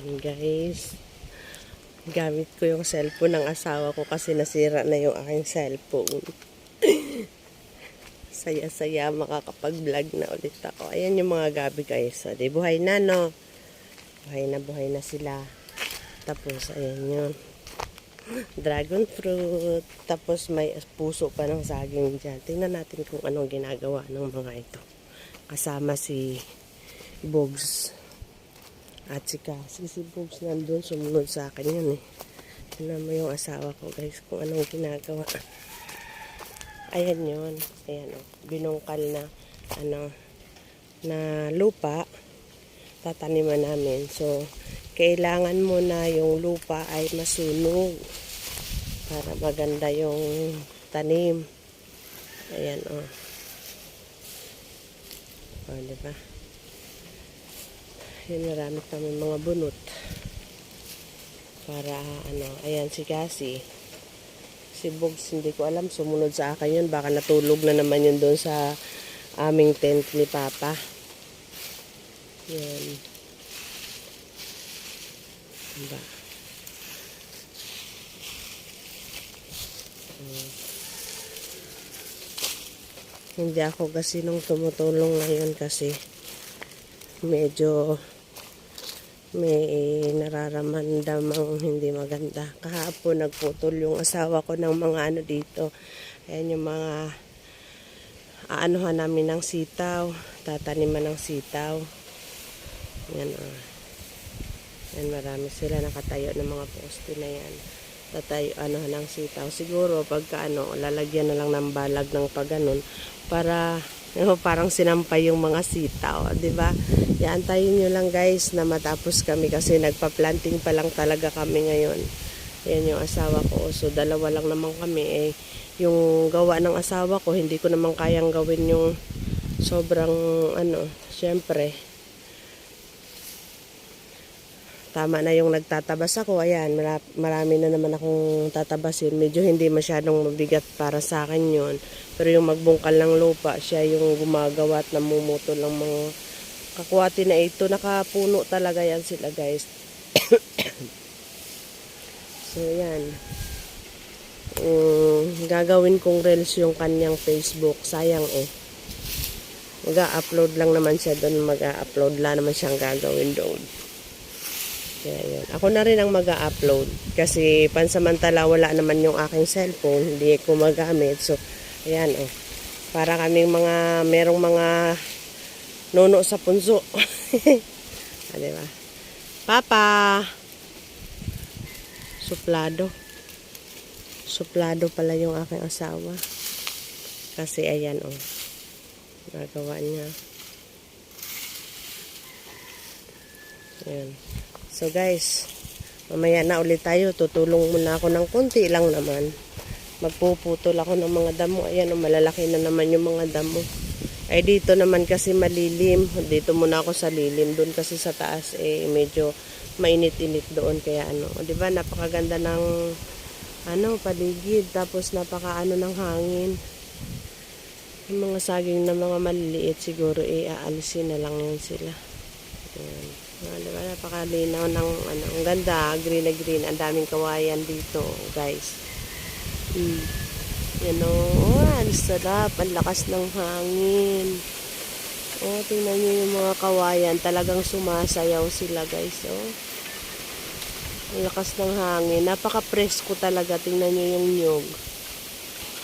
Guys, gamit ko yung cellphone ng asawa ko kasi nasira na yung aking cellphone. Saya-saya makakapag-vlog na ulit ako. Ayan yung mga gabi guys. So, di buhay na no. Buhay na sila. Tapos ayan yun. Dragon fruit. Tapos may puso pa ng saging dyan. Tingnan natin kung anong ginagawa ng mga ito. Kasama si Bogs. At si Bogs nandun, sumunod sa akin yun eh. Tignan mo yung asawa ko guys kung anong ginagawa. Ayan yun. Ayan o. Binungkal na na lupa. Tataniman namin. So, kailangan mo na yung lupa ay masunog para maganda yung tanim. Ayan o. O, diba? Yun, marami kami mga bunot. Para, ayan si Cassie. Si Bogs, hindi ko alam, sumunod sa akin yun. Baka natulog na naman yun doon sa aming tent ni Papa. Yan. Diba? Hindi ako kasi nung tumutulong ngayon kasi medyo may nararamdamang hindi maganda. Kahapon nagputol yung asawa ko ng mga dito. Ayan yung mga aanuhan namin ng sitaw. Tataniman ng sitaw. Yan o. Yan, marami sila nakatayo ng mga poste na yan. Tatayo ng sitaw. Siguro pagka lalagyan na lang ng balag ng pagganon para parang sinampay yung mga sitaw, di ba? Yaantayin nyo lang guys na matapos kami kasi nagpa-planting pa lang talaga kami ngayon. Yan yung asawa ko. So dalawa lang naman kami yung gawa ng asawa ko, hindi ko naman kayang gawin yung sobrang syempre tama na yung nagtatabas ako. Ayan, marami na naman akong tatabasin. Medyo hindi masyadong mabigat para sa akin yun. Pero yung magbungkal ng lupa, siya yung gumagawa at namumuto ng mga kakwati na ito. Nakapuno talaga yan sila guys. So yan. Gagawin kong reels yung kanyang Facebook. Sayang mag-upload lang naman siya doon. Mag-upload lang naman siyang gagawin doon. Kaya yun. Ako na rin ang mag-upload kasi pansamantala wala naman yung aking cellphone, hindi ko magamit. So, ayan para kaming merong mga nuno sa punso. Diba? Papa! Suplado pala yung aking asawa. Kasi ayan nagawa niya. Ayan. So guys, mamaya na ulit tayo. Tutulong muna ako ng konti lang naman. Magpuputol ako ng mga damo. Ayan, malalaki na naman yung mga damo. Ay dito naman kasi malilim. Dito muna ako sa lilim. Doon kasi sa taas medyo mainit-init doon. Kaya diba napakaganda ng paligid. Tapos napaka ng hangin. Yung mga saging na mga maliliit siguro aalisin na lang yan sila. Ayan. Diba, napakalinaw ng ang ganda, green na green, ang daming kawayan dito guys. Yan ang sarap, ang lakas ng hangin. Tingnan nyo yung mga kawayan, talagang sumasayaw sila guys. Ang lakas ng hangin, napaka-presko talaga. Tingnan nyo yung nyog,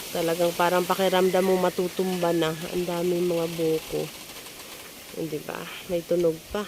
talagang parang pakiramdam mo matutumba na. Ang daming mga buko, diba, may tunog pa.